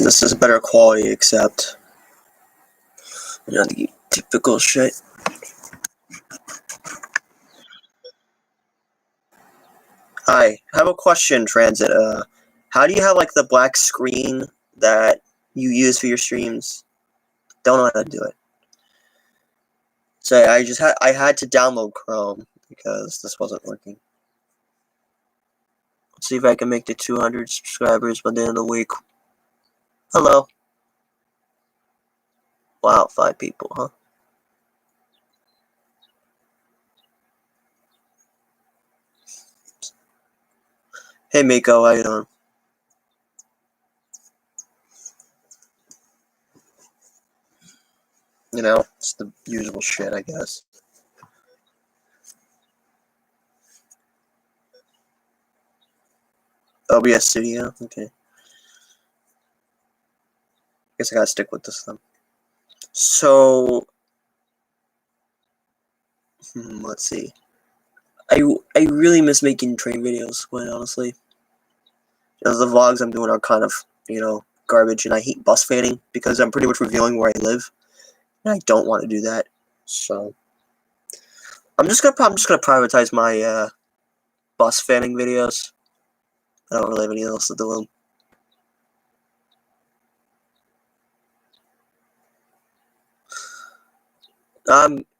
This is better quality, except the typical shit. Hi, I have a question, Transit. How do you have like the black screen that you use for your streams? Don't know how to do it. So I had to download Chrome because this wasn't working. Let's see if I can make the 200 subscribers by the end of the week. Hello. Wow, 5 people, huh? Hey Miko, how you doing? You know, it's the usual shit, I guess. OBS Studio, okay. Guess I gotta stick with this then. So, let's see. I really miss making train videos, quite honestly. Because the vlogs I'm doing are kind of, garbage, and I hate bus fanning because I'm pretty much revealing where I live, and I don't want to do that. So, I'm just gonna prioritize my bus fanning videos. I don't really have anything else to do.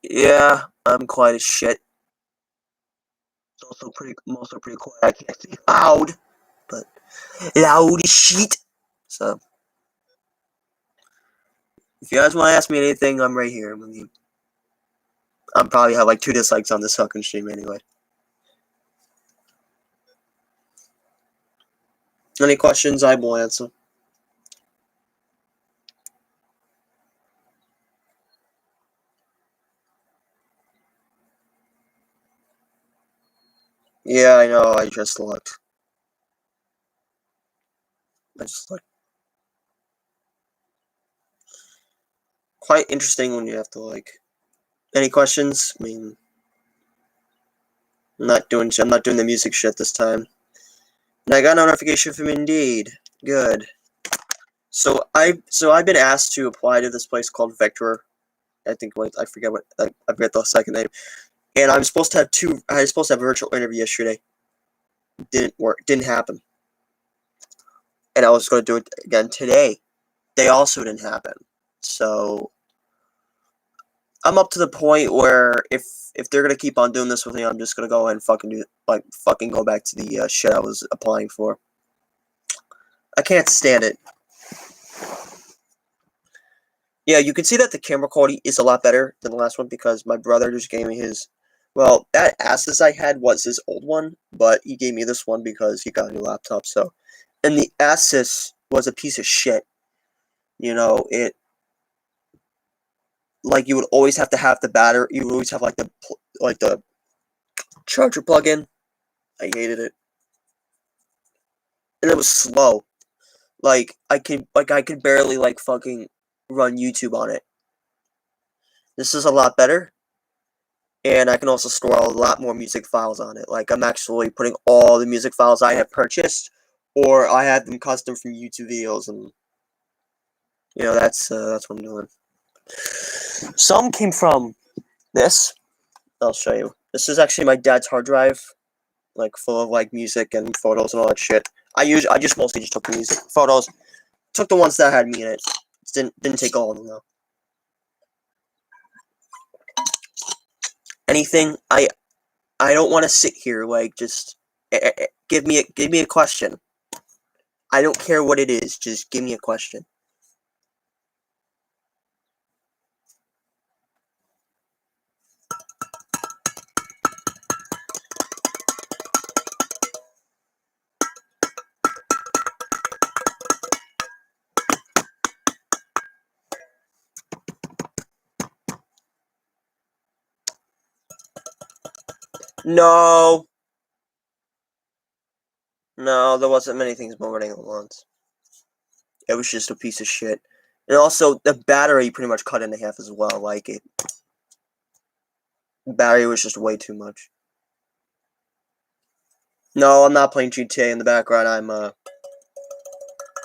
Yeah, I'm quite a shit. I'm also pretty quiet. I can't say loud, but loud as shit. So, if you guys want to ask me anything, I'm right here. I mean, I'm probably have like 2 dislikes on this fucking stream anyway. Any questions, I will answer. Yeah, I know, I just looked. Quite interesting when you have to, like... Any questions? I mean... I'm not doing the music shit this time. And I got a notification from Indeed. Good. So I've been asked to apply to this place called Vector. I forget the second name. And I was supposed to have a virtual interview yesterday. Didn't work. Didn't happen. And I was going to do it again today. They also didn't happen. So I'm up to the point where if they're gonna keep on doing this with me, I'm just gonna go and fucking go back to the shit I was applying for. I can't stand it. Yeah, you can see that the camera quality is a lot better than the last one because my brother just gave me his. Well, that Asus I had was his old one, but he gave me this one because he got a new laptop. So, and the Asus was a piece of shit. It like you would always have to have the battery. You would always have the charger plug-in. I hated it, and it was slow. I could barely fucking run YouTube on it. This is a lot better, and I can also store a lot more music files on it. Like I'm actually putting all the music files I have purchased, or I have them custom from YouTube videos, and that's what I'm doing. Some came from this. I'll show you. This is actually my dad's hard drive, full of music and photos and all that shit. I just mostly just took the music photos. Took the ones that had me in it. Didn't take all of them though. Anything I don't want to sit here just give me a question. I don't care what it is. Just give me a question. No, there wasn't many things moving at once. It was just a piece of shit. And also, the battery pretty much cut in half as well. The battery was just way too much. No, I'm not playing GTA in the background.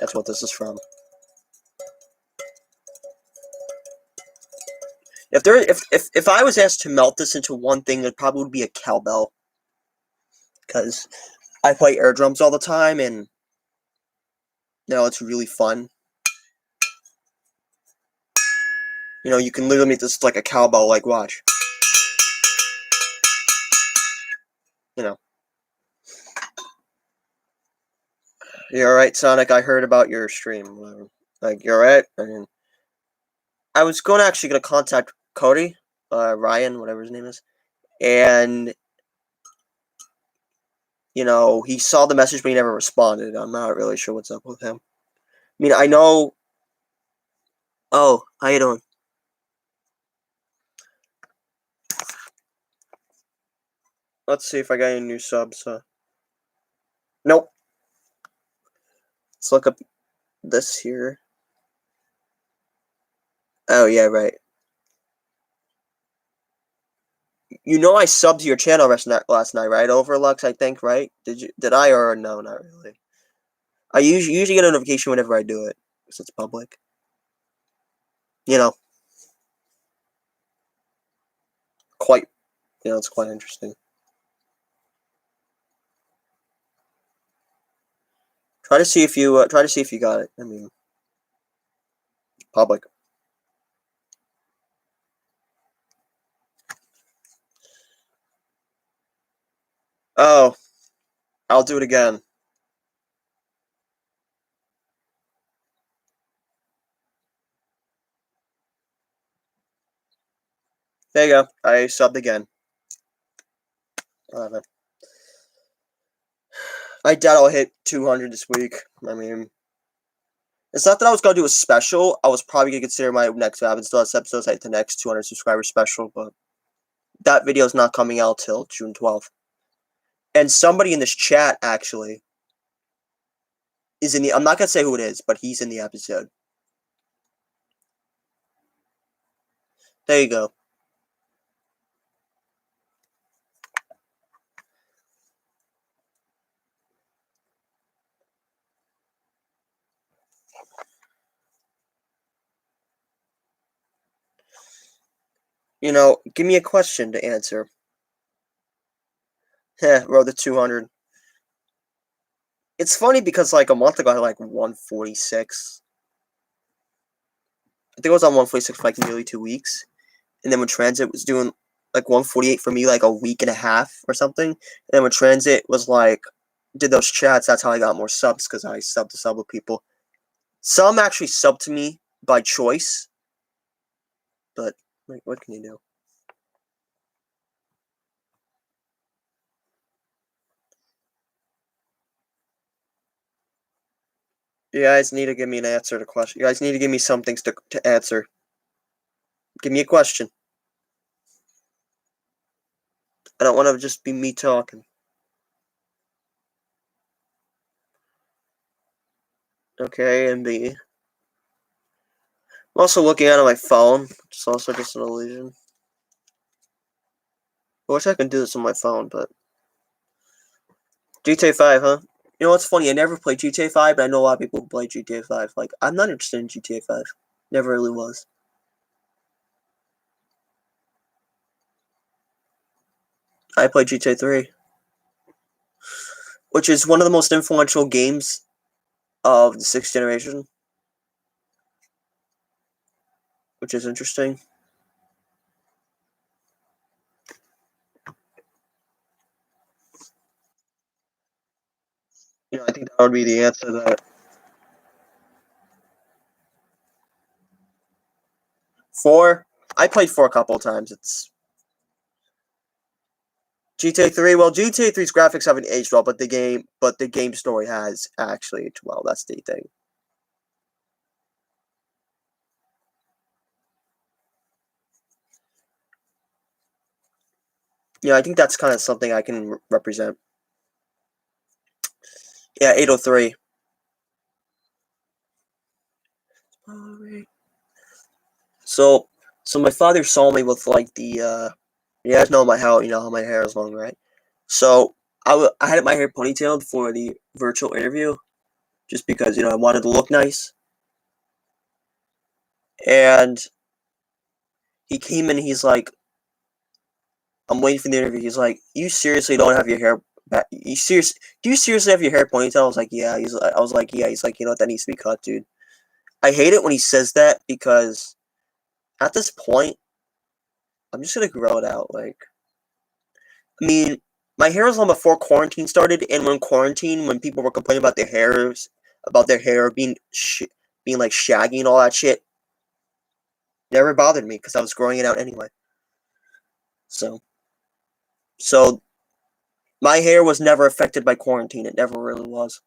That's what this is from. If I was asked to melt this into one thing, it probably would be a cowbell. Because I play air drums all the time, and it's really fun. You can literally make this like a cowbell. Like, watch. You're alright, Sonic. I heard about your stream. Like, you're alright. I was actually gonna contact Cody, Ryan, whatever his name is, and he saw the message, but he never responded. I'm not really sure what's up with him. I mean, I know. Oh, how you doing? Let's see if I got any new subs. Nope. Let's look up this here. Oh yeah, right. I subbed to your channel last night, right? Overlux, I think, right? Did I, or no? Not really. I usually get a notification whenever I do it, because it's public. Quite, it's quite interesting. Try to see if you got it. I mean, public. Oh, I'll do it again. There you go. I subbed again. I doubt I'll hit 200 this week. I mean, it's not that I was going to do a special. I was probably going to consider my next Rabbit Stars episode like the next 200 subscriber special, but that video is not coming out till June 12th. And somebody in this chat, actually, is in the... I'm not going to say who it is, but he's in the episode. There you go. Give me a question to answer. Heh, road to 200. It's funny because, like, a month ago I had, like, 146. I think I was on 146 for, like, nearly 2 weeks. And then when Transit was doing, like, 148 for me, like, a week and a half or something. And then when Transit was, like, did those chats, that's how I got more subs, because I subbed to sub with people. Some actually subbed to me by choice. But, like, what can you do? You guys need to give me an answer to question. You guys need to give me some things to answer. Give me a question. I don't want to just be me talking. Okay, and B. I'm also looking at it on my phone. It's also just an illusion. I wish I could do this on my phone, but... GTA 5, huh? You know what's funny? I never played GTA 5, but I know a lot of people who play GTA 5. Like, I'm not interested in GTA 5. Never really was. I played GTA 3. Which is one of the most influential games of the 6th generation. Which is interesting. I think that would be the answer to that. 4? I played 4 a couple of times. It's... GTA 3, well, GTA 3's graphics haven't aged well, but the game story has actually aged well. That's the thing. I think that's kind of something I can represent. Yeah, 803. So my father saw me with, like, the, you guys know how my hair is long, right? So, I had my hair ponytailed for the virtual interview, just because, I wanted to look nice. And he came in. He's like, I'm waiting for the interview. He's like, you seriously don't have your hair back? Do you seriously have your hair ponytail? I was like, yeah. I was like, yeah. He's like, you know what? That needs to be cut, dude. I hate it when he says that because at this point, I'm just gonna grow it out. Like, I mean, my hair was long before quarantine started, and when people were complaining about their hair being like shaggy and all that shit, never bothered me because I was growing it out anyway. So, so my hair was never affected by quarantine. It never really was.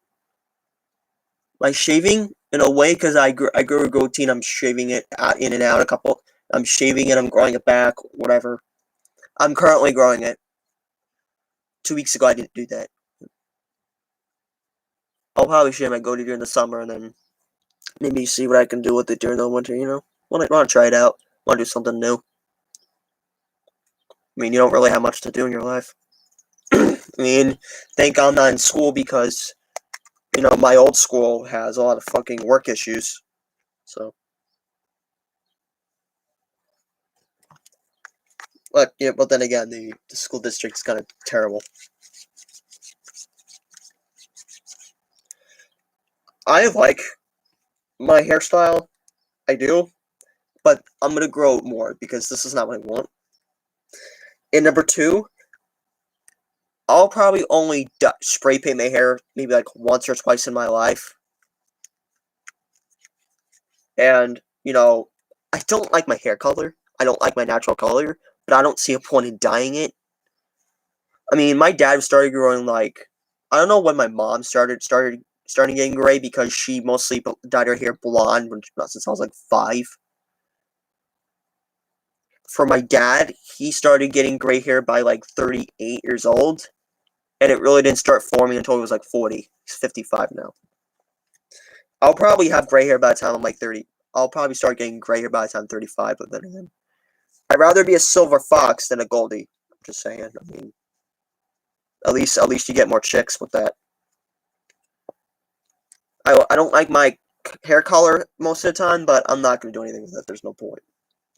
Like shaving, in a way, because I grew a goatee and I'm shaving it in and out a couple. I'm shaving it. I'm growing it back. Whatever. I'm currently growing it. 2 weeks ago, I didn't do that. I'll probably shave my goatee during the summer and then maybe see what I can do with it during the winter. Want to try it out. Want to do something new. I mean, you don't really have much to do in your life. I mean, thank God I'm not in school because, my old school has a lot of fucking work issues. So, but then again, the school district is kind of terrible. I like my hairstyle. I do. But I'm going to grow more because this is not what I want. And number two, I'll probably only spray paint my hair maybe like once or twice in my life. And, I don't like my hair color. I don't like my natural color, but I don't see a point in dyeing it. I mean, my dad started growing I don't know when my mom started getting gray because she mostly dyed her hair blonde since I was like 5. For my dad, he started getting gray hair by like 38 years old, and it really didn't start forming until he was like 40. He's 55 now. I'll probably have gray hair by the time I'm like 30. I'll probably start getting gray hair by the time I'm 35, but then again, I'd rather be a silver fox than a goldie. I'm just saying. I mean, at least you get more chicks with that. I don't like my hair color most of the time, but I'm not going to do anything with it. There's no point.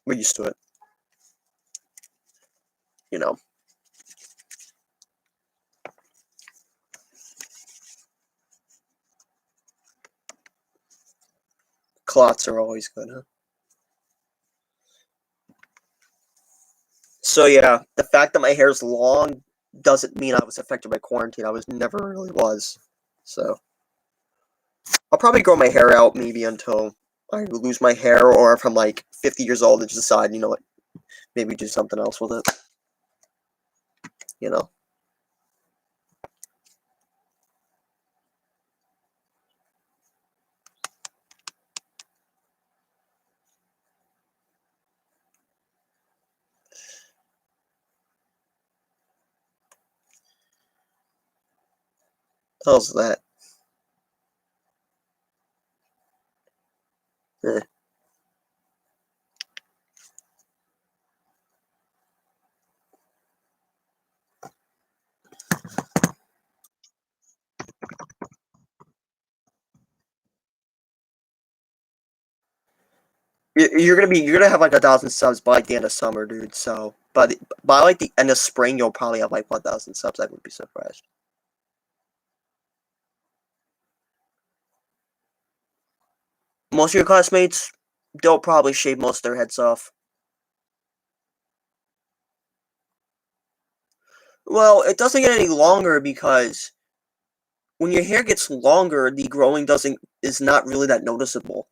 We're used to it. Clots are always good, huh? So yeah, the fact that my hair's long doesn't mean I was affected by quarantine. I never really was. So I'll probably grow my hair out maybe until I lose my hair, or if I'm like 50 years old and just decide, you know what, maybe do something else with it. You know. How's that? Eh. You're gonna have like 1,000 subs by like the end of summer, dude. So by like the end of spring, you'll probably have like 1,000 subs. I would be surprised. Most of your classmates, they'll probably shave most of their heads off. Well, it doesn't get any longer because when your hair gets longer, the growing doesn't is not really that noticeable.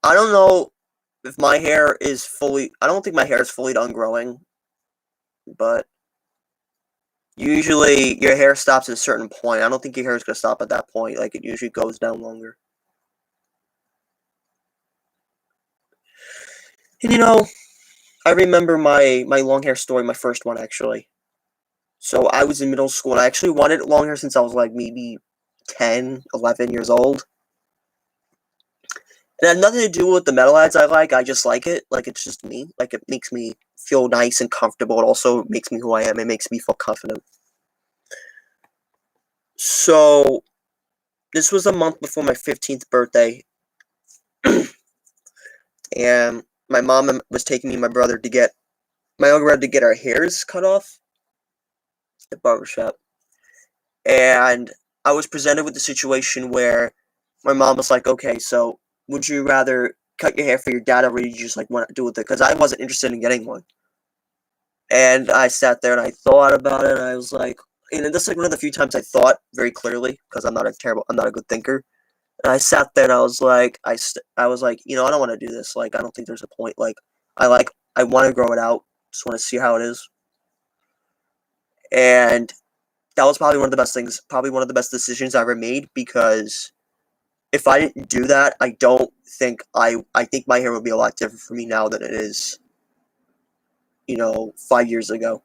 I don't know if my hair is fully. I don't think my hair is fully done growing, but usually your hair stops at a certain point. I don't think your hair is gonna stop at that point. Like it usually goes down longer. And I remember my long hair story, my first one actually. So I was in middle school and I actually wanted long hair since I was like maybe 10, 11 years old. It had nothing to do with the metal ads I like. I just like it. Like it's just me. Like it makes me feel nice and comfortable. It also makes me who I am. It makes me feel confident. So this was a month before my 15th birthday, and my mom was taking me and my brother to get my younger brother to get our hairs cut off at the barbershop. And I was presented with the situation where my mom was like, "Okay, so would you rather cut your hair for your dad, or would you just like want to do with it?" Because I wasn't interested in getting one. And I sat there and I thought about it. And I was like, and this is like one of the few times I thought very clearly because I'm not a good thinker. And I sat there and I was like, I was like, I don't want to do this. Like, I don't think there's a point. I want to grow it out. Just want to see how it is. And that was probably one of the best things, probably one of the best decisions I ever made, because if I didn't do that, I don't think I think my hair would be a lot different for me now than it is, 5 years ago.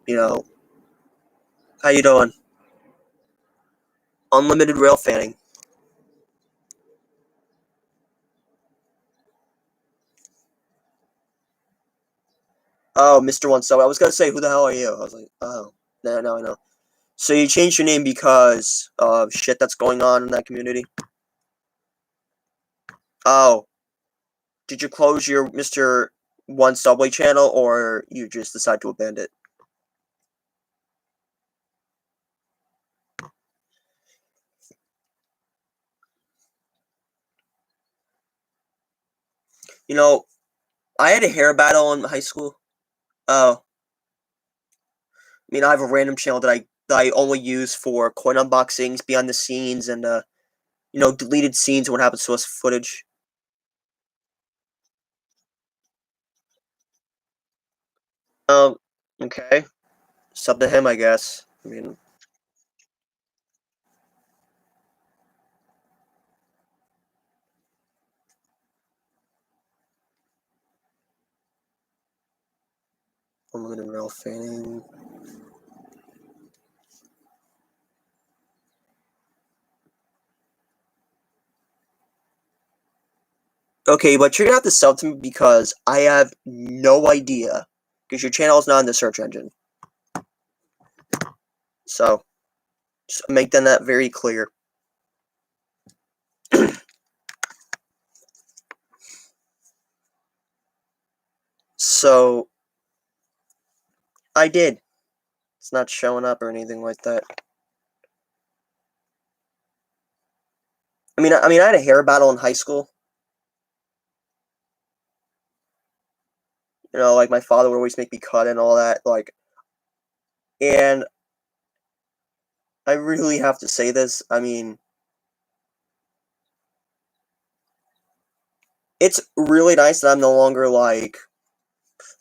You know, how you doing? Unlimited rail fanning. Oh, Mr. One. So I was gonna say, who the hell are you? I was like, oh, now I know. So you changed your name because of shit that's going on in that community? Oh, did you close your Mr. One Subway channel, or you just decide to abandon it? You know, I had a hair battle in high school. Oh, I have a random channel that I only use for coin unboxings, behind the scenes, and deleted scenes and what happens to us footage. Um, okay, sub to him, I guess. Unlimited rail fanning. Okay, but you're gonna have to sub to me because I have no idea. Because your channel is not in the search engine. So, just make that very clear. So, I did. It's not showing up or anything like that. I had a hair battle in high school. Like my father would always make me cut and all that. And I really have to say this. It's really nice that I'm no longer like.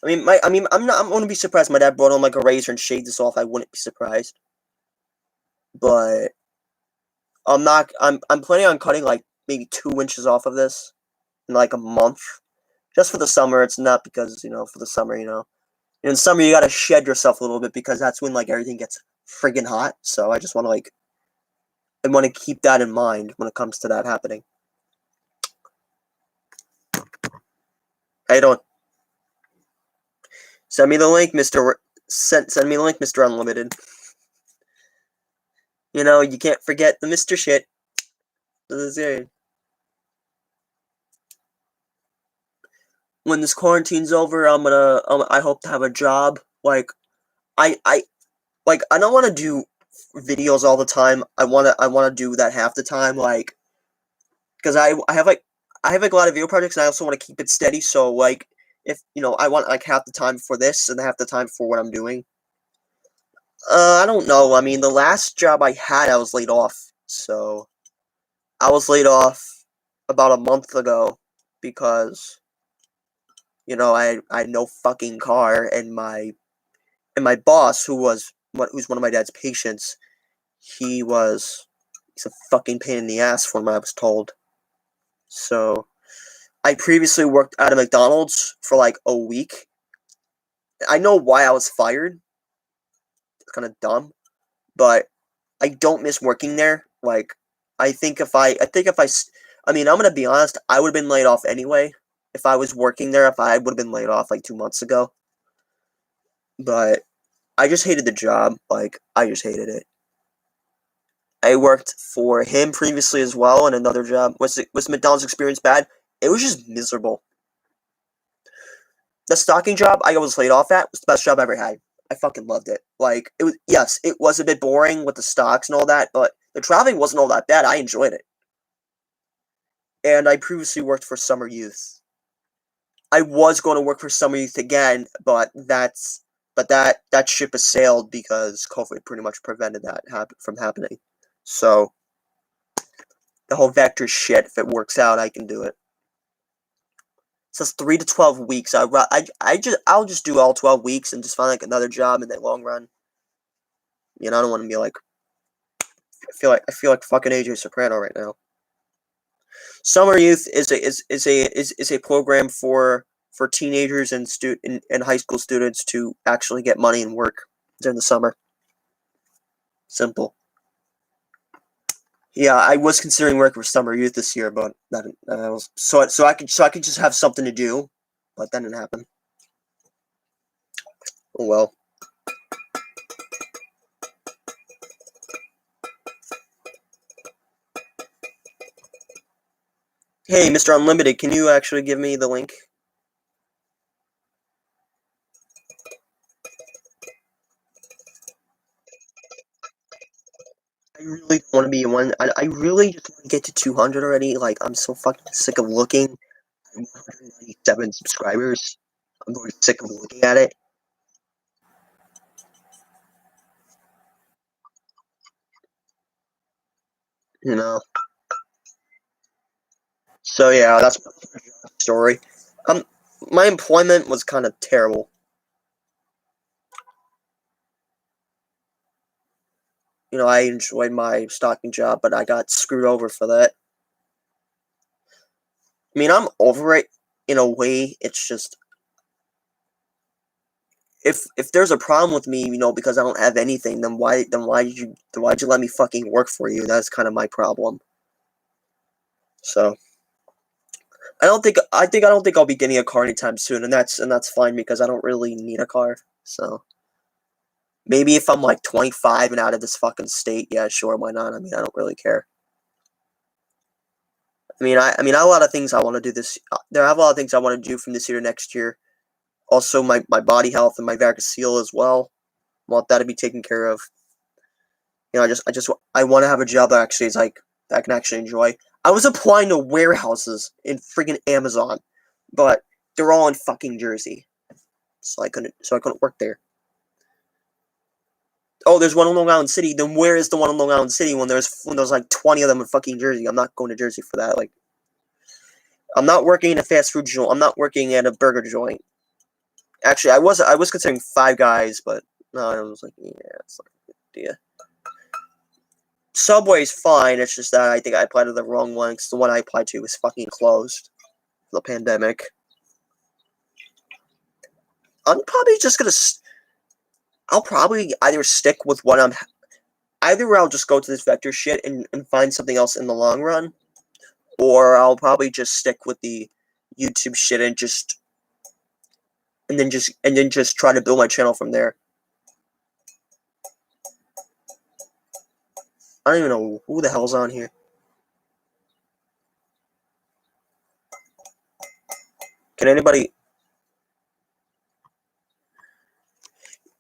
I'm gonna be surprised. My dad brought home like a razor and shaved this off. I wouldn't be surprised. But I'm not. I'm planning on cutting like maybe 2 inches off of this in like a month, just for the summer. It's not because for the summer. In summer you gotta shed yourself a little bit because that's when like everything gets friggin' hot. So I just want to I want to keep that in mind when it comes to that happening. How you doing? Send me the link, Mister. Send me the link, Mister Unlimited. You can't forget the Mister shit. When this quarantine's over, I hope to have a job. I I don't want to do videos all the time. I want to do that half the time, because I have a lot of video projects, and I also want to keep it steady. So if I want like half the time for this and half the time for what I'm doing. I don't know. The last job I had, I was laid off. So I was laid off about a month ago because I had no fucking car, and my boss, who's one of my dad's patients, he's a fucking pain in the ass from what I was told. So I previously worked at a McDonald's for like a week. I know why I was fired. It's kind of dumb, but I don't miss working there. I'm gonna be honest. I would have been laid off anyway if I was working there. If I would have been laid off like 2 months ago, but I just hated the job. I just hated it. I worked for him previously as well in another job. Was McDonald's experience bad? It was just miserable. The stocking job I was laid off at was the best job I ever had. I fucking loved it. Like, it was, yes, it was a bit boring with the stocks and all that, but the traveling wasn't all that bad. I enjoyed it. And I previously worked for Summer Youth. I was going to work for Summer Youth again, but that ship has sailed because COVID pretty much prevented that from happening. So the whole vector shit, if it works out, I can do it. It says 3 to 12 weeks. I'll just do all 12 weeks and just find like another job in the long run. You know, I don't want to be like I feel like fucking AJ Soprano right now. Summer Youth is a program for teenagers and high school students to actually get money and work during the summer. Simple. Yeah, I was considering working for Summer Youth this year, but that was so I could just have something to do, but that didn't happen. Oh well. Hey, Mr. Unlimited, can you actually give me the link? I really want to be one. I really just want to get to 200 already. Like, I'm so fucking sick of looking at 197 subscribers. I'm really sick of looking at it. You know. So yeah, that's my story. Um, my employment was kind of terrible. You know, I enjoyed my stocking job, but I got screwed over for that. I mean, I'm over it in a way. It's just if there's a problem with me, you know, because I don't have anything, then why'd you let me fucking work for you? That's kind of my problem. So I don't think I'll be getting a car anytime soon, and that's fine because I don't really need a car. So maybe if I'm like 25 and out of this fucking state, yeah, sure, why not? I mean, I don't really care. I mean, I have a lot of things I want to do this. There have a lot of things I want to do from this year to next year. Also, my body health and my varicocele as well. I want that to be taken care of. You know, I want to have a job that actually is like that I can actually enjoy. I was applying to warehouses in freaking Amazon, but they're all in fucking Jersey, so I couldn't work there. Oh, there's one in Long Island City. Then where is the one in Long Island City when there's like 20 of them in fucking Jersey? I'm not going to Jersey for that. Like, I'm not working in a fast food joint. I'm not working at a burger joint. Actually, I was considering Five Guys, but no, I was like, yeah, it's not a good idea. Subway's fine. It's just that I think I applied to the wrong one because the one I applied to was fucking closed for the pandemic. I'm probably just gonna. I'll probably either stick with what I'm. Either I'll just go to this vector shit and find something else in the long run, or I'll probably just stick with the YouTube shit and then just try to build my channel from there. I don't even know who the hell's on here. Can anybody?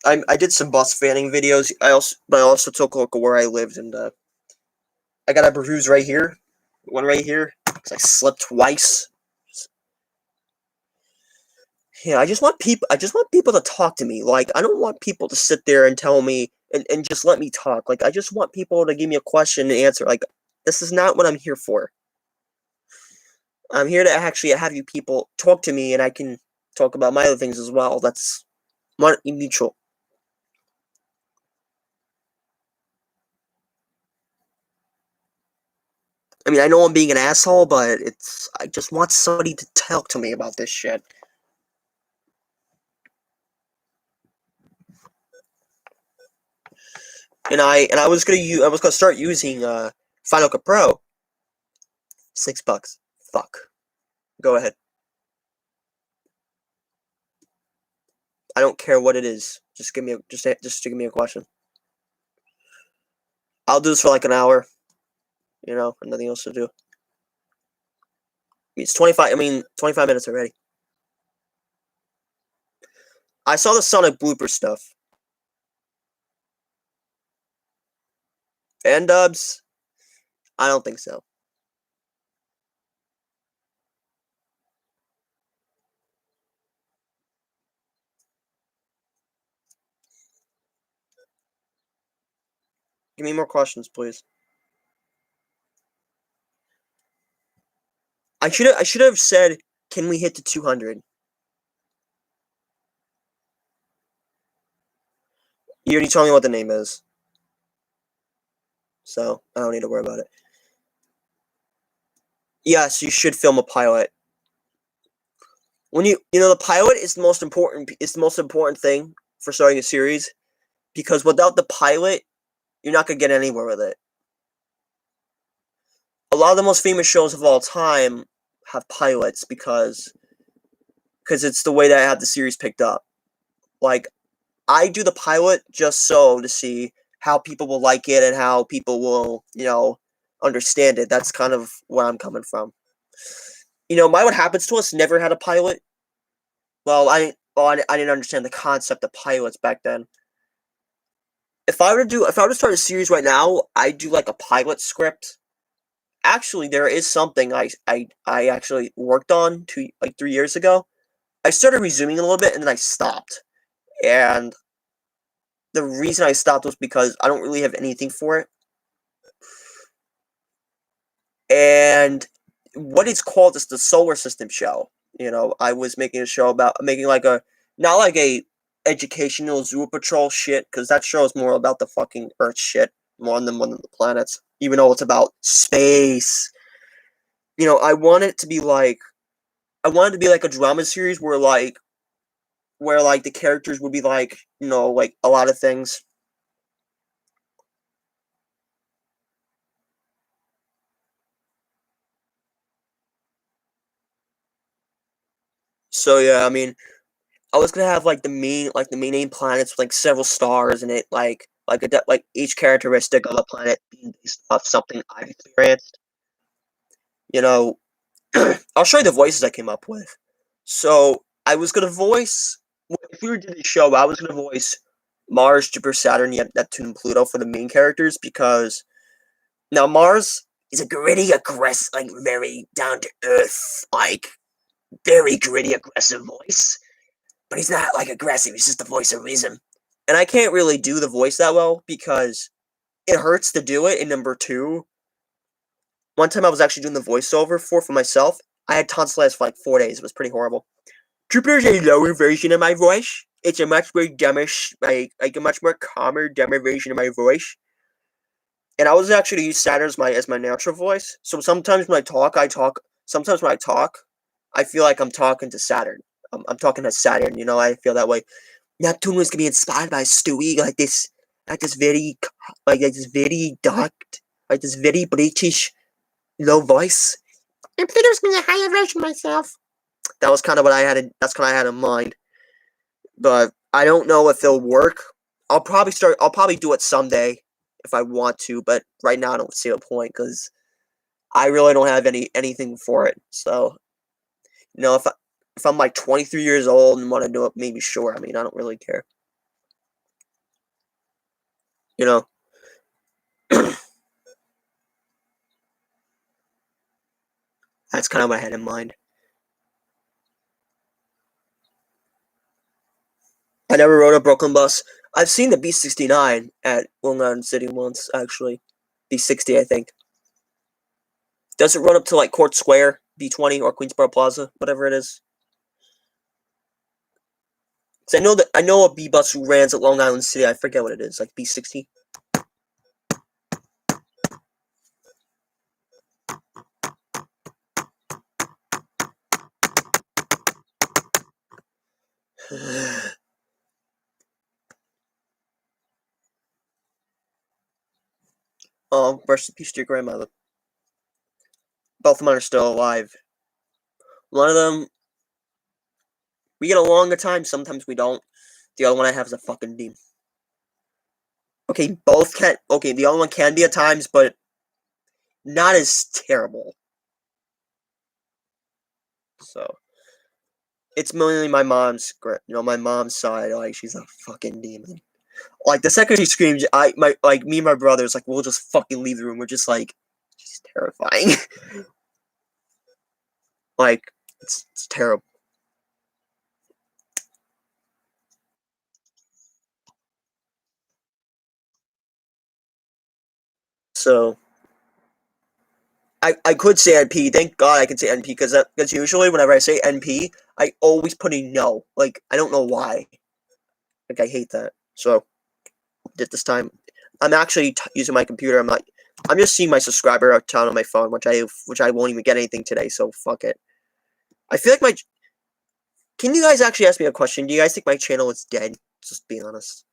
I did some bus fanning videos. I also took a look at where I lived, and I got a bruise right here, one right here, because I slipped twice. Yeah, I just want people to talk to me. Like, I don't want people to sit there and tell me and just let me talk. Like, I just want people to give me a question and answer. Like, this is not what I'm here for. I'm here to actually have you people talk to me, and I can talk about my other things as well. That's mutual. I mean, I know I'm being an asshole, but I just want somebody to talk to me about this shit. And I was gonna start using Final Cut Pro. $6. Fuck. Go ahead. I don't care what it is. Just give me a question. I'll do this for like an hour. You know, nothing else to do. It's 25. I mean, 25 minutes already. I saw the Sonic blooper stuff. And dubs? I don't think so. Give me more questions, please. I should have said, can we hit the 200? You already told me what the name is. So, I don't need to worry about it. Yes, you should film a pilot. When you know the pilot is the most important. It's the most important thing for starting a series, because without the pilot, you're not gonna get anywhere with it. A lot of the most famous shows of all time have pilots because it's the way that I have the series picked up. Like, I do the pilot just so to see how people will like it and how people will, understand it. That's kind of where I'm coming from. My What Happens to Us never had a pilot. Well, I didn't understand the concept of pilots back then. If I were to start a series right now, I'd do like a pilot script. Actually, there is something I actually worked on 3 years ago. I started resuming a little bit and then I stopped. And the reason I stopped was because I don't really have anything for it. And what it's called is the Solar System Show. I was making a show about making like not like a educational Zoo Patrol shit, because that show is more about the fucking Earth shit more than one of the planets, even though it's about space. I want it to be like a drama series where the characters would be like a lot of things. So yeah, I mean, I was gonna have like the main name planets with like several stars in it, like each characteristic of a planet being based off something I've experienced. You know, I'll show you the voices I came up with. So I was gonna voice if we were doing the show, I was gonna voice Mars, Jupiter, Saturn, Neptune, and Pluto for the main characters, because now Mars is a gritty, aggressive, like very down to earth, like very gritty, aggressive voice. But he's not like aggressive. He's just the voice of reason. And I can't really do the voice that well because it hurts to do it. And number two, one time I was actually doing the voiceover for myself. I had tonsillitis for like 4 days. It was pretty horrible. Jupiter's a lower version of my voice. It's a much more dumber, like a much more calmer, dumber version of my voice. And I was actually use Saturn as my natural voice. So sometimes when I talk, Sometimes when I talk, I feel like I'm talking to Saturn. I'm talking to Saturn. I feel that way. Neptune was gonna be inspired by Stewie, like this very dark, like this very British low voice. And Pluto's gonna be a higher version of myself. That was kind of what I had. That's what I had in mind. But I don't know if it'll work. I'll probably do it someday if I want to. But right now, I don't see a point because I really don't have anything for it. So, if I'm like 23 years old and want to do it, maybe sure. I mean, I don't really care. You know. That's kind of what I had in mind. I never rode a Brooklyn bus. I've seen the B69 at Long Island City once, actually. B60, I think. Does it run up to like Court Square, B20, or Queensboro Plaza, whatever it is? Because I know a B bus who runs at Long Island City. I forget what it is, like B60. Rest in peace to your grandmother. Both of mine are still alive. One of them, we get along at times, sometimes we don't. The other one I have is a fucking demon. Okay, both can. Okay, the other one can be at times, but not as terrible. So it's mainly my mom's, my mom's side. Like she's a fucking demon. Like the second she screams, me and my brothers like we'll just fucking leave the room. We're just like, she's terrifying. Like it's terrible. So I could say NP. Thank God I can say NP because usually whenever I say NP, I always put a no. Like I don't know why. Like I hate that. So at this time, I'm actually using my computer. I'm just seeing my subscriber count on my phone, which I won't even get anything today. So fuck it. I feel like my. Can you guys actually ask me a question? Do you guys think my channel is dead? Just be honest.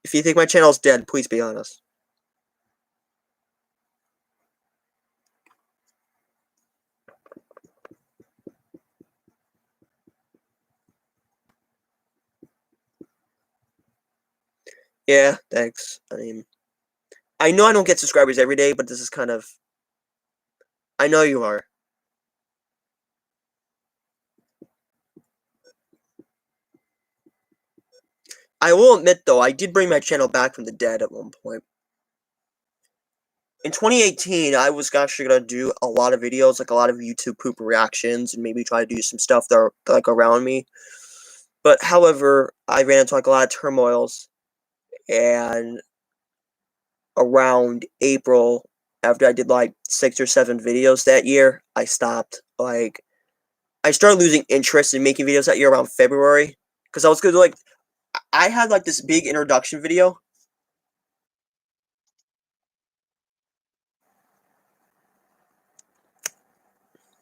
If you think my channel is dead, please be honest. Yeah, thanks. I mean, I know I don't get subscribers every day, but this is kind of. I know you are. I will admit, though, I did bring my channel back from the dead at one point. In 2018, I was actually going to do a lot of videos, like a lot of YouTube poop reactions, and maybe try to do some stuff that are, like, around me. But, however, I ran into, like, a lot of turmoils, and around April, after I did, like, 6 or 7 videos that year, I stopped. Like, I started losing interest in making videos that year around February, because I was going to, like, I had, like, this big introduction video.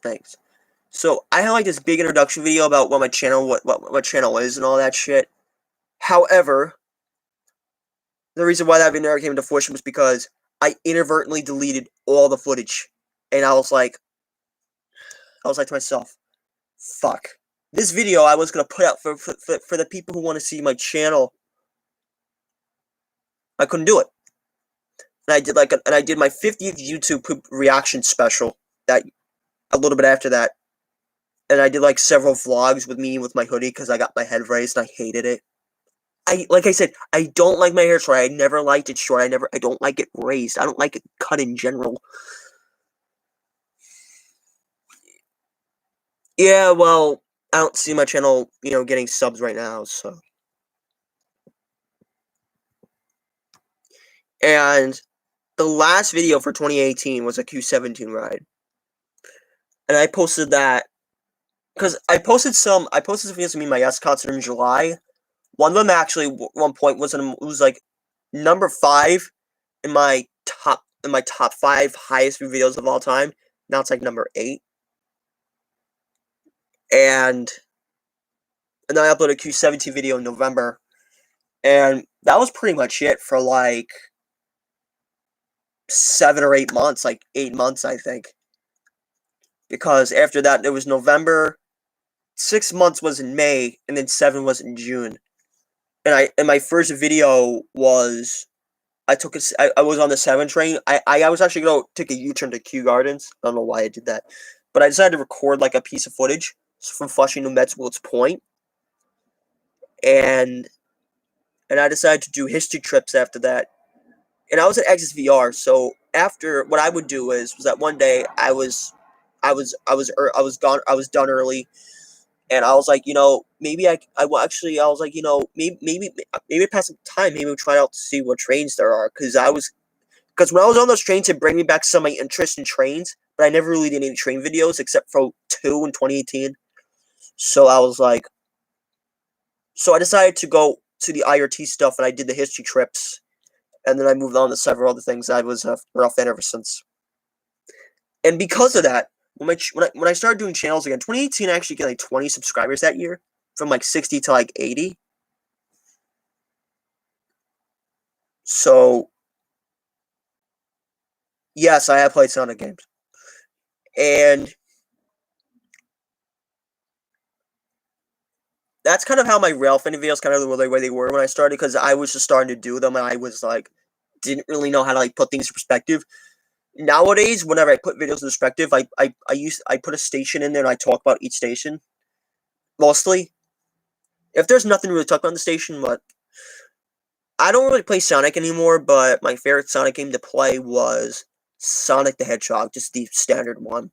Thanks. So I had like this big introduction video about what my channel, what channel is, and all that shit. However, the reason why that video never came into fruition was because I inadvertently deleted all the footage, and I was like to myself, "Fuck." This video I was gonna put out for the people who want to see my channel. I couldn't do it, and I did my 50th YouTube poop reaction special that a little bit after that, and I did like several vlogs with me with my hoodie because I got my head raised and I hated it. Like I said, I don't like my hair short. I never liked it short. I don't like it raised. I don't like it cut in general. Yeah, well, I don't see my channel, getting subs right now, so. And the last video for 2018 was a Q17 ride. And I posted that, because I posted some videos of me and my S concert in July. One of them actually, one point, was like number 5 in my top 5 highest view videos of all time. Now it's like number 8. And then I uploaded a Q17 video in November. And that was pretty much it for like 7 or 8 months, like 8 months, I think. Because after that, it was November, 6 months was in May, and then 7 was in June. And my first video was I was on the 7 train. I was actually going to take a U-turn to Kew Gardens. I don't know why I did that. But I decided to record like a piece of footage from Flushing to Mets Wills Point. And I decided to do history trips after that. And I was at Exis VR, so after what I would do was that one day I was done early, and I was like, maybe I will actually, I was like, maybe pass some time, maybe we'll try out to see what trains there are, because when I was on those trains, it bring me back some of my interest in trains, but I never really did any train videos except for 2 in 2018. So I was like, so I decided to go to the IRT stuff, and I did the history trips. And then I moved on to several other things I was a real fan ever since. And because of that, when I started doing channels again, 2018 I actually get like 20 subscribers that year, from like 60 to like 80. So yes, I have played Sonic games, and that's kind of how my rail fan videos kind of the way they were when I started, because I was just starting to do them and I was like didn't really know how to like put things in perspective. Nowadays, whenever I put videos in perspective, I put a station in there and I talk about each station mostly. If there's nothing really to talk about in the station, but I don't really play Sonic anymore. But my favorite Sonic game to play was Sonic the Hedgehog, just the standard one.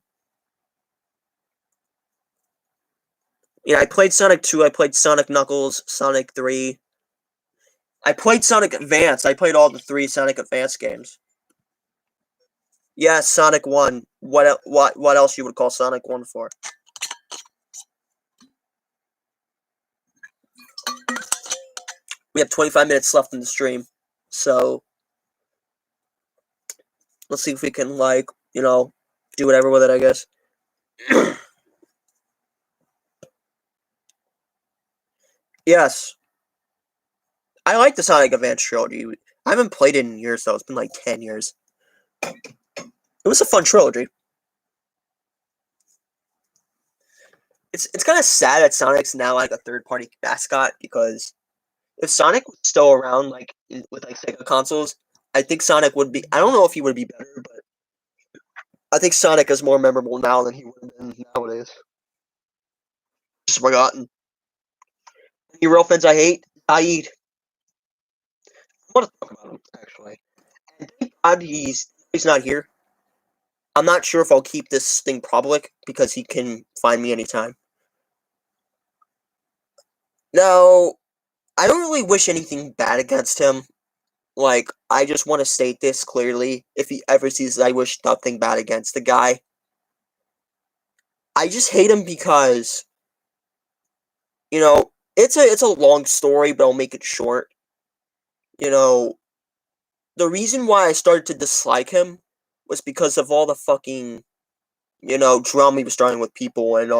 I played Sonic 2, I played Sonic Knuckles, Sonic 3. I played Sonic Advance. I played all the 3 Sonic Advance games. Yeah, Sonic 1. What else you would call Sonic 1 for? We have 25 minutes left in the stream. So, let's see if we can, like, do whatever with it, I guess. Yes. I like the Sonic Advance trilogy. I haven't played it in years, though. It's been like 10 years. It was a fun trilogy. It's kind of sad that Sonic's now like a third-party mascot, because if Sonic was still around, like with like Sega consoles, I think Sonic would be. I don't know if he would be better, but I think Sonic is more memorable now than he would have been nowadays. Just forgotten. Any real fans I hate? Saeed. I want to talk about him actually. And thank God he's not here. I'm not sure if I'll keep this thing public because he can find me anytime. Now, I don't really wish anything bad against him. Like, I just want to state this clearly. If he ever sees it, I wish nothing bad against the guy. I just hate him because, it's a long story, but I'll make it short. The reason why I started to dislike him was because of all the fucking, drama he was starting with people, and,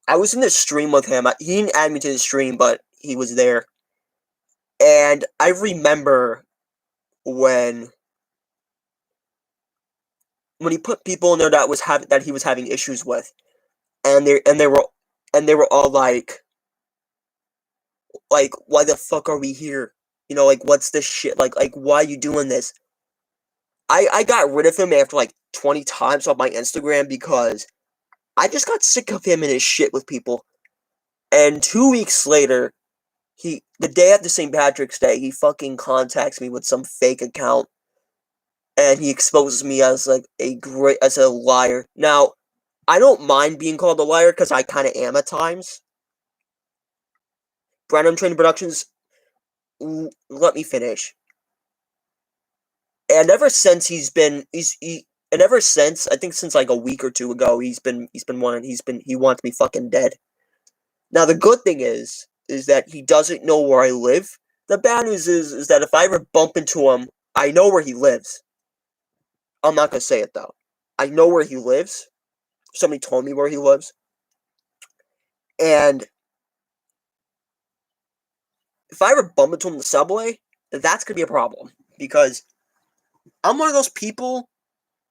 I was in this stream with him. He didn't add me to the stream, but he was there. And I remember when he put people in there that he was having issues with, and they were all like, why the fuck are we here? Like, what's this shit? Like why are you doing this? I got rid of him after like 20 times on my Instagram because I just got sick of him and his shit with people. And 2 weeks later, the day after St. Patrick's Day, he fucking contacts me with some fake account, and he exposes me as like as a liar. Now, I don't mind being called a liar because I kind of am at times. Brandon Train Productions, let me finish. And ever since and ever since, I think since like a week or two ago, he wants me fucking dead. Now the good thing is that he doesn't know where I live. The bad news is that if I ever bump into him, I know where he lives. I'm not gonna say it though. I know where he lives. Somebody told me where he lives. And if I ever bump into him in the subway, that's gonna be a problem. Because I'm one of those people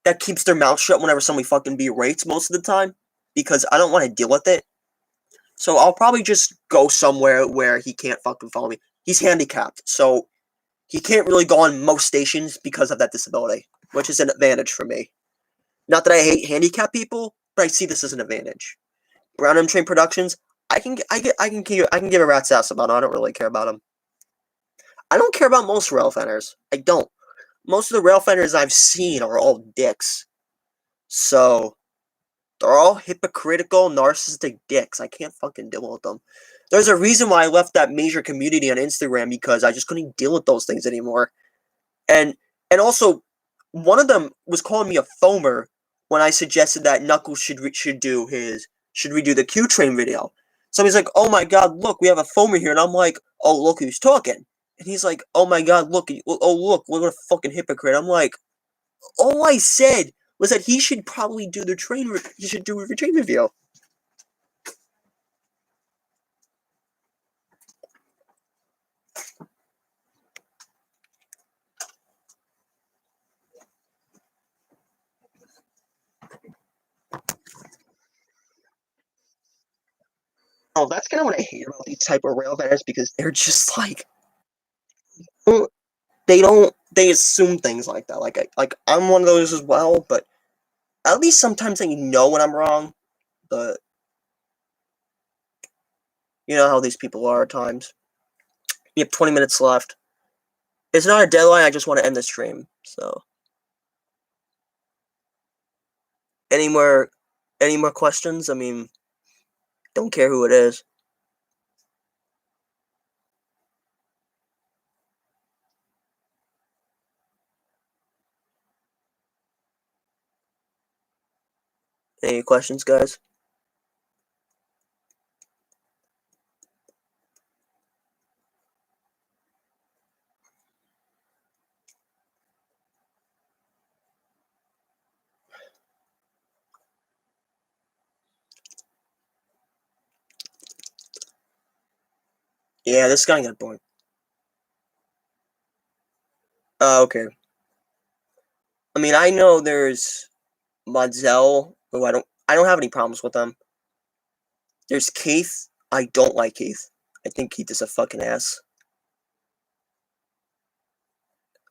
that keeps their mouth shut whenever somebody fucking berates most of the time. Because I don't want to deal with it. So I'll probably just go somewhere where he can't fucking follow me. He's handicapped, so he can't really go on most stations because of that disability, which is an advantage for me. Not that I hate handicapped people, but I see this as an advantage. Brown M Train Productions, I can give a rat's ass about him. I don't really care about him. I don't care about most rail fenders. I don't. Most of the rail fenders I've seen are all dicks. So they're all hypocritical, narcissistic dicks. I can't fucking deal with them. There's a reason why I left that major community on Instagram, because I just couldn't deal with those things anymore. And also, one of them was calling me a foamer when I suggested that Knuckles should redo the Q Train video. Somebody's like, "Oh my god, look, we have a foamer here," and I'm like, "Oh, look who's talking." And he's like, "Oh my god, look, what a fucking hypocrite." I'm like, all I said was that he should probably do the he should do a train review. know, that's kind of what I hate about these type of rail vendors, because they're just like, they assume things like that. Like I'm one of those as well, but at least sometimes I know when I'm wrong. But you know how these people are at times. You have 20 minutes left. It's not a deadline, I just want to end the stream. So any more questions? I mean, don't care who it is. Any questions, guys? Yeah, this is gonna get boring. Okay. I mean, I know there's Mozell, who I don't have any problems with them. There's Keith. I don't like Keith. I think Keith is a fucking ass.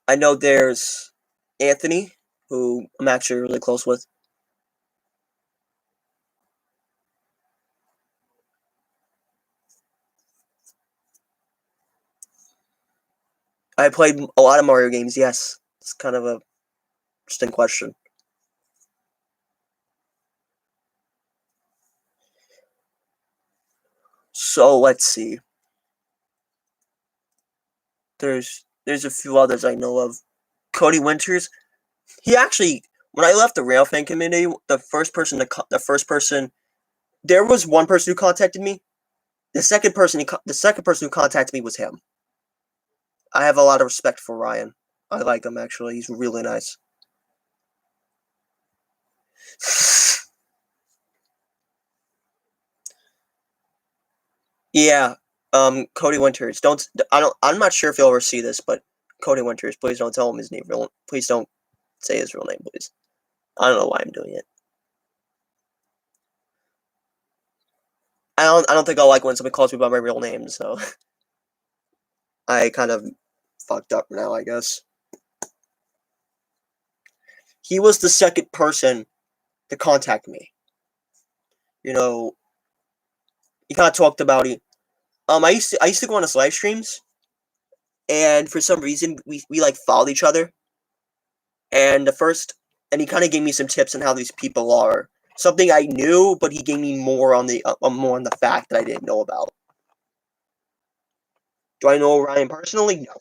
I know there's Anthony, who I'm actually really close with. I played a lot of Mario games, yes. It's kind of a interesting question. So let's see. There's a few others I know of. Cody Winters. He actually, when I left the Railfan community, the first person, there was one person who contacted me. The second person who contacted me was him. I have a lot of respect for Ryan. I like him, actually. He's really nice. Yeah, Cody Winters. I'm not sure if you'll ever see this, but Cody Winters, please don't tell him his name. Please don't say his real name, please. I don't know why I'm doing it. I don't think I'll like when somebody calls me by my real name, so I kind of fucked up now, I guess. He was the second person to contact me. You know, he kind of talked about it. I used to go on his live streams, and for some reason we like followed each other. And he kind of gave me some tips on how these people are. Something I knew, but he gave me more on the fact that I didn't know about. Do I know Ryan personally? No.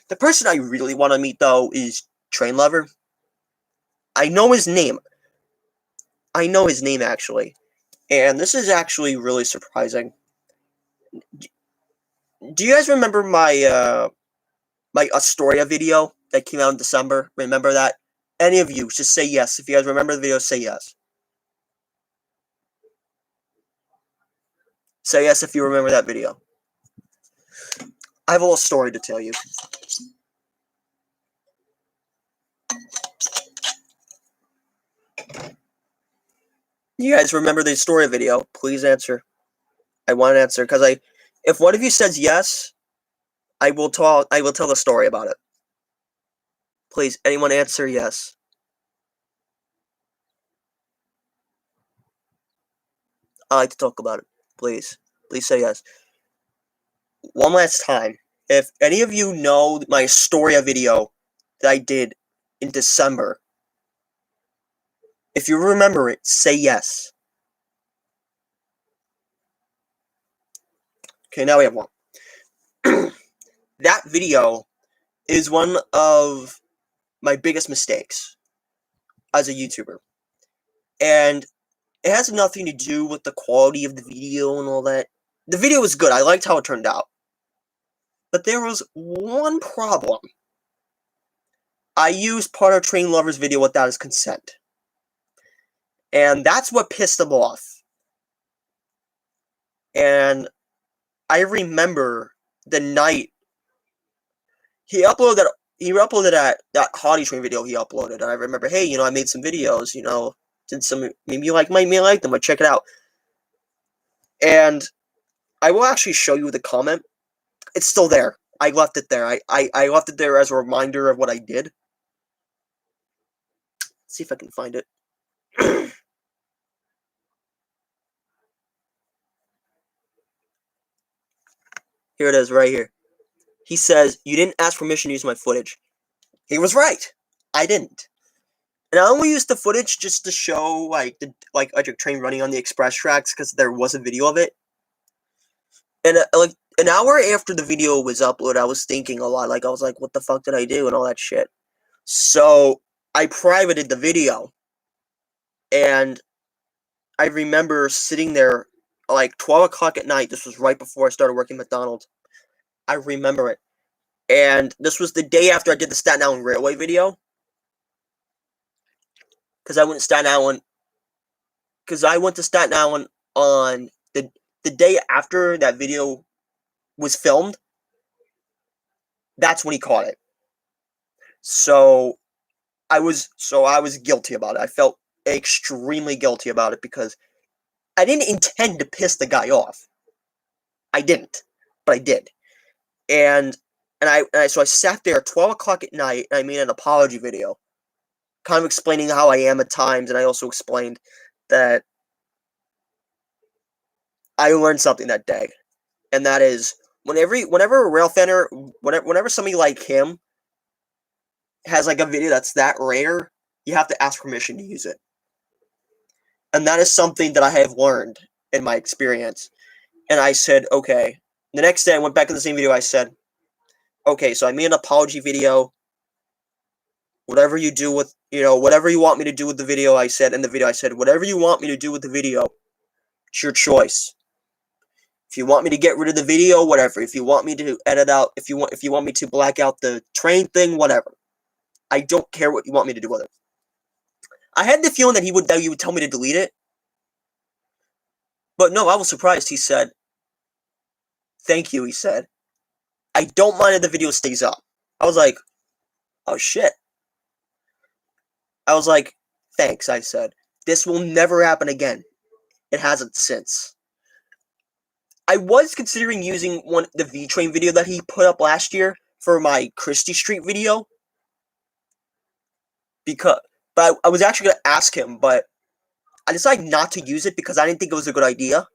The person I really want to meet, though, is Train Lover. I know his name. Actually. And this is actually really surprising. Do you guys remember my Astoria video that came out in December? Remember that? Any of you, just say yes. If you guys remember the video, say yes. Say yes if you remember that video. I have a little story to tell you. You guys remember the Astoria video? Please answer. I want an answer, because if one of you says yes, I will tell the story about it. Please, anyone answer yes. I like to talk about it. Please say yes. One last time. If any of you know my Astoria video that I did in December, if you remember it, say yes. Okay, now we have one. That video is one of my biggest mistakes as a YouTuber. And it has nothing to do with the quality of the video and all that. The video was good. I liked how it turned out. But there was one problem. I used part of Train Lover's video without his consent. And that's what pissed him off. And I remember the night he uploaded that Hottie Train video he uploaded. And I remember, hey, I made some videos, did some, maybe you might like them, but check it out. And I will actually show you the comment. It's still there. I left it there. I left it there as a reminder of what I did. Let's see if I can find it. Here it is, right here. He says, "You didn't ask permission to use my footage." He was right. I didn't. And I only used the footage just to show like the electric train running on the express tracks because there was a video of it. And like an hour after the video was uploaded, I was thinking a lot. Like I was like, "What the fuck did I do?" and all that shit. So I privated the video, and I remember sitting there like 12 o'clock at night. This was right before I started working at McDonald's. I remember it. And this was the day after I did the Staten Island Railway video. Because I went to Staten Island. Because I went to Staten Island on the day after that video was filmed. That's when he caught it. So I was guilty about it. I felt extremely guilty about it because I didn't intend to piss the guy off. I didn't, but I did. And so I sat there at 12 o'clock at night, and I made an apology video, kind of explaining how I am at times, and I also explained that I learned something that day, and that is whenever a rail fanner, whenever somebody like him has like a video that's that rare, you have to ask permission to use it, and that is something that I have learned in my experience. And I said, okay. The next day, I went back to the same video. I said, okay, so I made an apology video. Whatever you do with, whatever you want me to do with the video, I said in the video, I said, whatever you want me to do with the video, it's your choice. If you want me to get rid of the video, whatever. If you want me to edit out, if you want me to black out the train thing, whatever. I don't care what you want me to do with it. I had the feeling that he would tell me to delete it. But no, I was surprised. He said, "Thank you," he said. "I don't mind if the video stays up." I was like, oh shit. I was like, thanks, I said. This will never happen again. It hasn't since. I was considering using the V-Train video that he put up last year for my Christie Street video. But I was actually going to ask him, but I decided not to use it because I didn't think it was a good idea.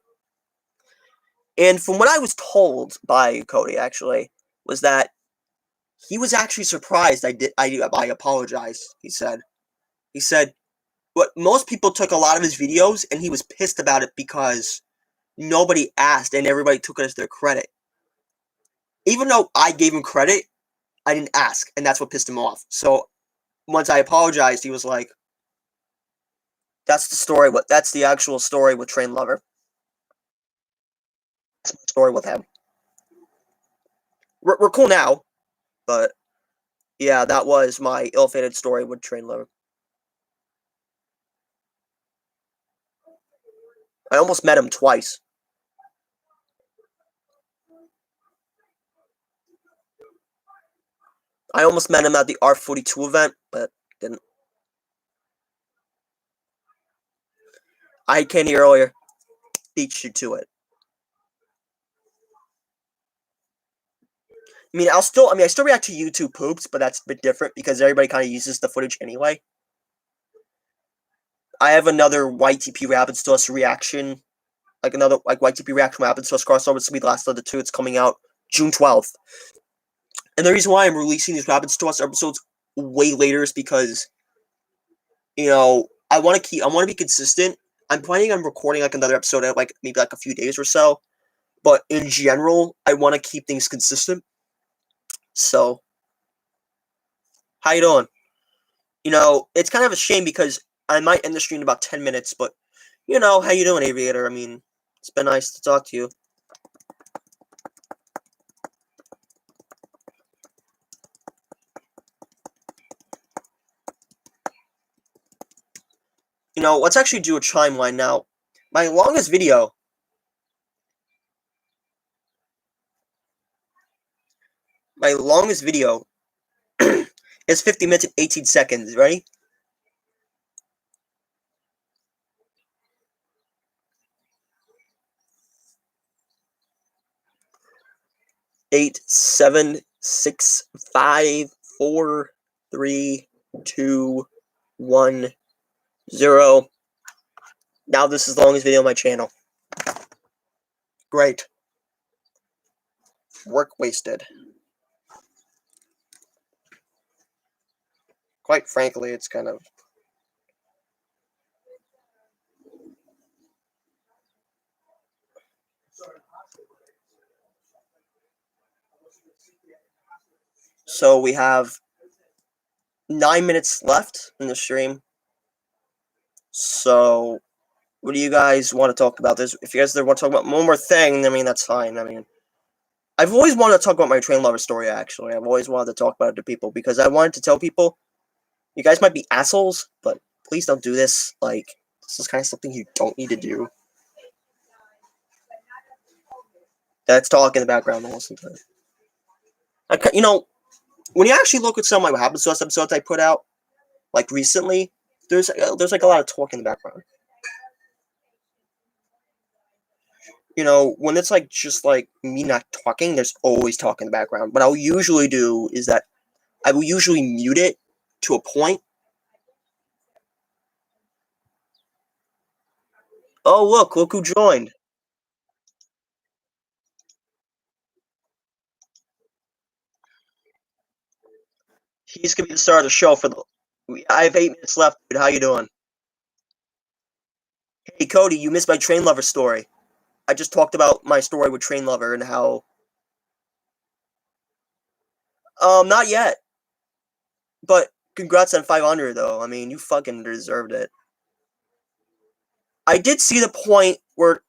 And from what I was told by Cody, actually, was that he was actually surprised I apologized, he said. He said, but most people took a lot of his videos, and he was pissed about it because nobody asked, and everybody took it as their credit. Even though I gave him credit, I didn't ask, and that's what pissed him off. So once I apologized, he was like, that's the story. That's the actual story with Train Lover. That's my story with him. We're cool now, but yeah, that was my ill-fated story with Train Lover. I almost met him twice. I almost met him at the R42 event, but didn't. I came here earlier. Beat you to it. I still react to YouTube poops, but that's a bit different because everybody kind of uses the footage anyway. I have another YTP Rapid Sauce reaction, another YTP reaction Rapid Sauce crossover. It's gonna be the last of the two. It's coming out June 12th. And the reason why I'm releasing these Rapid Sauce episodes way later is because, I want to be consistent. I'm planning on recording another episode at maybe a few days or so, but in general, I want to keep things consistent. So, how you doing? It's kind of a shame because I might end the stream in about 10 minutes, but, how you doing, Aviator? It's been nice to talk to you. Let's actually do a timeline now. My longest video is 50 minutes and 18 seconds. Ready? 8, 7, 6, 5, 4, 3, 2, 1, 0. Now this is the longest video on my channel. Great. Work wasted. Quite frankly, it's kind of... So we have 9 minutes left in the stream. So, what do you guys want to talk about? If you guys want to talk about one more thing, I mean, that's fine. I mean, I've always wanted to talk about my train lover story, actually. I've always wanted to talk about it to people, because I wanted to tell people, you guys might be assholes, but please don't do this. Like, this is kind of something you don't need to do. Let's talk in the background and listen to it. You know, when you actually look at some of my What Happens to Us episodes I put out, like recently, there's like a lot of talk in the background. You know, when it's like just like me not talking, there's always talk in the background. What I'll usually do is that I will usually mute it to a point. Oh, look who joined. He's gonna be the star of the show for the... I have 8 minutes left, dude. How you doing? Hey, Cody, you missed my Train Lover story. I just talked about my story with Train Lover and how... Not yet. But congrats on 500, though. I mean, you fucking deserved it. I did see the point where...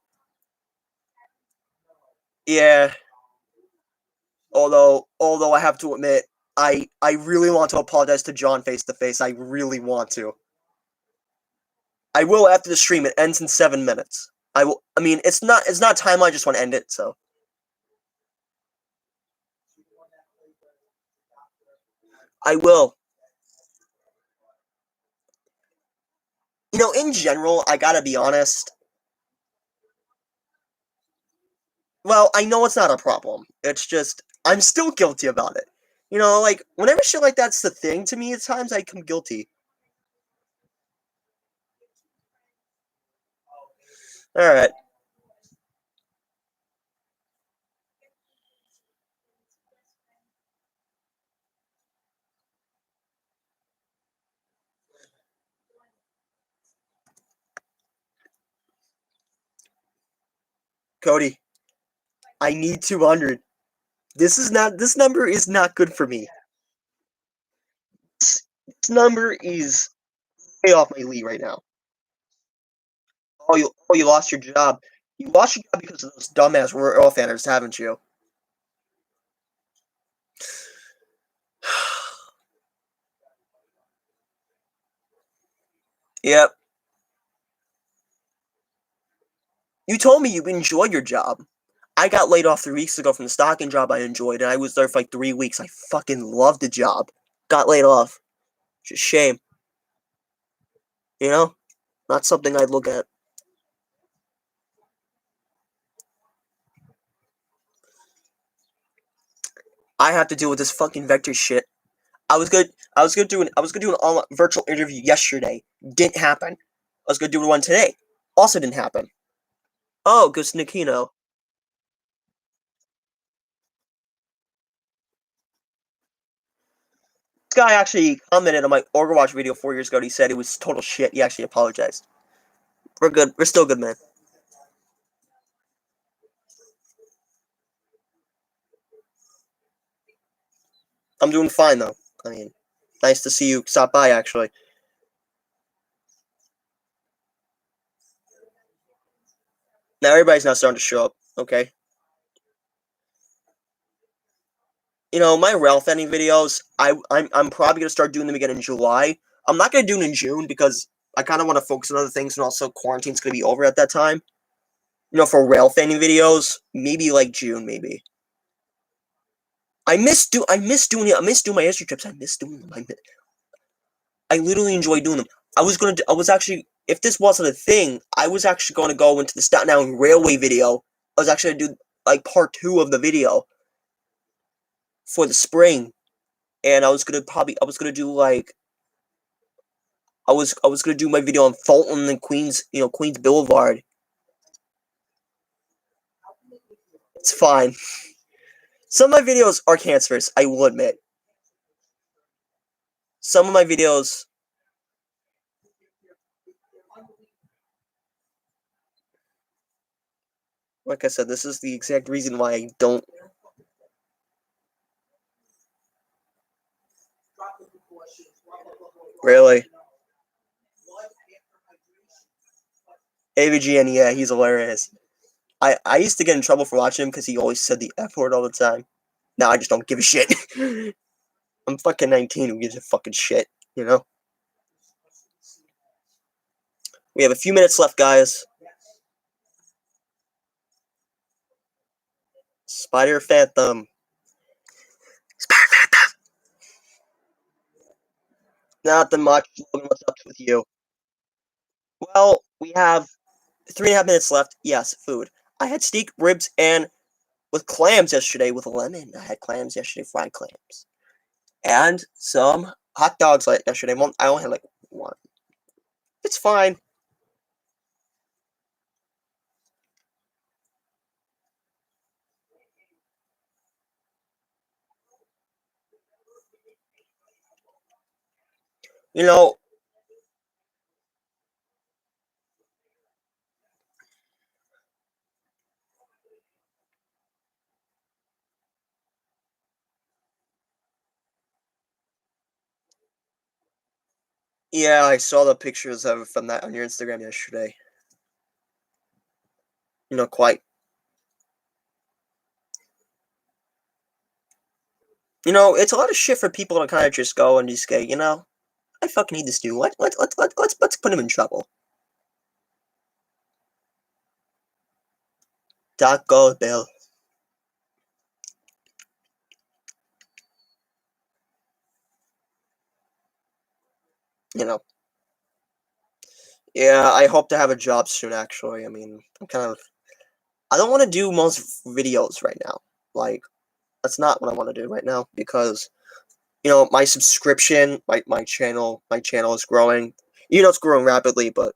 Yeah. Although I have to admit, I really want to apologize to John face to face. I really want to. I will after the stream. It ends in 7 minutes. I will. I mean, it's not time. I just want to end it. So. I will. You know, in general, I gotta be honest. Well, I know it's not a problem. It's just, I'm still guilty about it. You know, like, whenever shit like that's the thing to me, at times I become guilty. Alright. Cody, I need 200. This number is not good for me. This number is way off my league right now. Oh, you lost your job. You lost your job because of those dumbass Earl fanners, haven't you? Yep. You told me you enjoyed your job. I got laid off 3 weeks ago from the stocking job I enjoyed, and I was there for like 3 weeks. I fucking loved the job. Got laid off. It's a shame. You know? Not something I'd look at. I have to deal with this fucking vector shit. I was gonna do an online virtual interview yesterday. Didn't happen. I was gonna do one today. Also didn't happen. Oh, goes Nikino. This guy actually commented on my Overwatch video 4 years ago. And he said it was total shit. He actually apologized. We're good. We're still good, man. I'm doing fine though. I mean, nice to see you stop by. Actually. Now everybody's now starting to show up. Okay. You know, my Ralph ending videos, I'm probably gonna start doing them again in July. I'm not gonna do them in June because I kind of want to focus on other things, and also quarantine's gonna be over at that time. You know, for Ralph ending videos, maybe like June, maybe. I miss doing my history trips. I miss doing them. I literally enjoy doing them. I was actually, if this wasn't a thing, I was actually going to go into the Staten Island Railway video. I was actually going to do like part 2 of the video. for the spring, and I was gonna do like I was gonna do my video on Fulton and Queens, Queens Boulevard. It's fine. Some of my videos are cancerous, I will admit. Some of my videos. Like I said, this is the exact reason why I don't. Really? AVGN, yeah, he's hilarious. I used to get in trouble for watching him because he always said the F word all the time. Now I just don't give a shit. I'm fucking 19, who gives a fucking shit, you know? We have a few minutes left, guys. Spider Phantom. Spider Phantom! Not much. What's up with you? Well, we have 3.5 minutes left. Yes, food. I had steak, ribs, and with clams yesterday with lemon. I had clams yesterday, fried clams. And some hot dogs like yesterday. I only had like one. It's fine. You know, yeah, I saw the pictures of from that on your Instagram yesterday. Quite. It's a lot of shit for people to kind of just go and just say, I fucking need this dude. Let's put him in trouble. Taco Bell. You know. Yeah, I hope to have a job soon. Actually, I mean, I don't want to do most videos right now. Like, that's not what I want to do right now because my subscription, my channel is growing. It's growing rapidly, but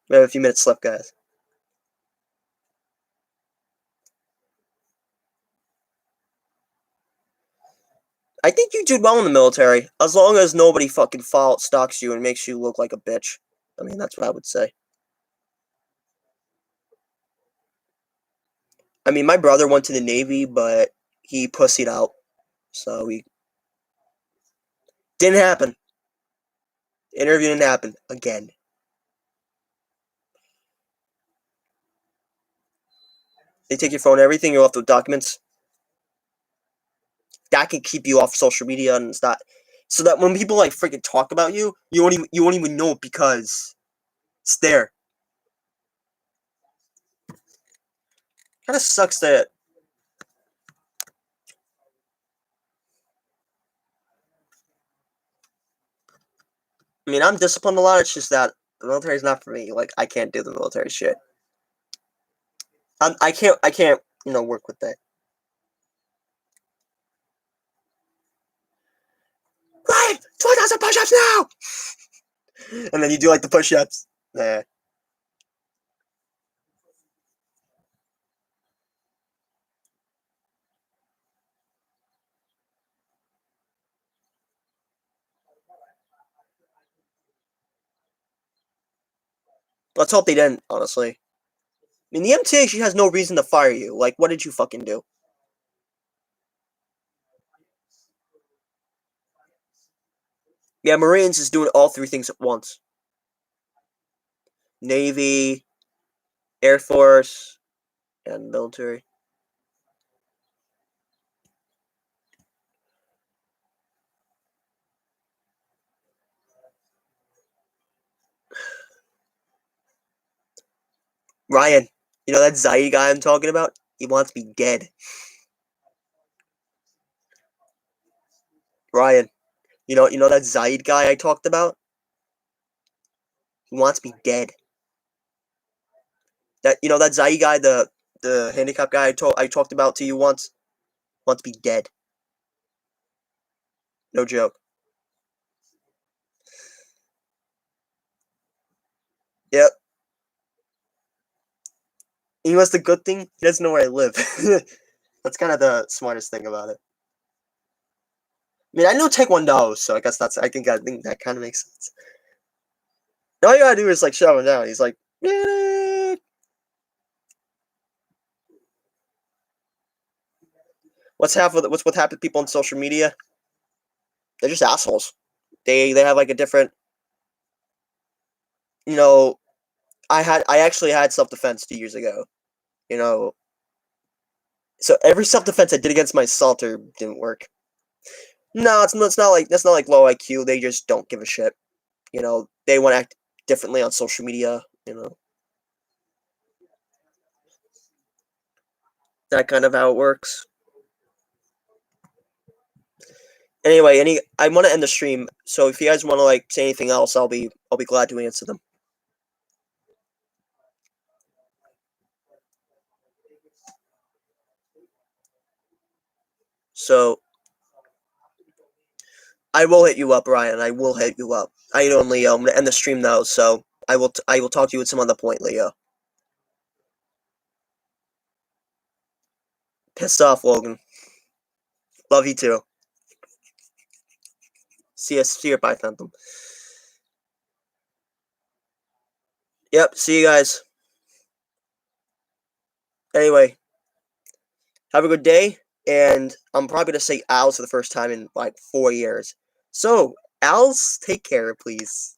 we have a few minutes left, guys. I think you did well in the military, as long as nobody fucking stalks you and makes you look like a bitch. I mean, that's what I would say. I mean, my brother went to the Navy, but he pussied out, so he didn't happen. The interview didn't happen again. They take your phone, everything. You're left with documents. That can keep you off social media, and it's not so that when people like freaking talk about you, you won't even know it because it's there. Kind of sucks that. I mean, I'm disciplined a lot. It's just that the military's not for me. Like, I can't do the military shit. I can't work with that. Ryan, 2,000 push-ups now. And then you do like the push-ups. Nah. Let's hope they didn't. Honestly, I mean, the MTA she has no reason to fire you. Like, what did you fucking do? Yeah, Marines is doing all three things at once. Navy, Air Force, and military. Ryan, that Zaid guy I'm talking about? He wants me dead. Ryan, you know that Zaid guy I talked about? He wants me dead. That that Zai guy, the handicap guy I talked about to you once, wants to be dead. No joke. Yep. You know what's the good thing? He doesn't know where I live. That's kind of the smartest thing about it. I mean, I know Taekwondo, so I guess I think that kind of makes sense. All you gotta do is like shove him down. He's like, eh. What's what happened to people on social media? They're just assholes. They have like a different, you know. I actually had self defense 2 years ago. You know, so every self defense I did against my assaulter didn't work. No, it's not like that's not like low IQ. They just don't give a shit. They want to act differently on social media. That kind of how it works. Anyway, I want to end the stream. So if you guys want to like say anything else, I'll be glad to answer them. So I will hit you up, Ryan. I will hit you up. I know, Leo. I'm gonna end the stream now, so I will talk to you at some other point, Leo. Pissed off, Logan. Love you too. See you, bye, Phantom. Yep, see you guys. Anyway, have a good day, and I'm probably gonna say Owls for the first time in like 4 years. So, Owls, take care, please.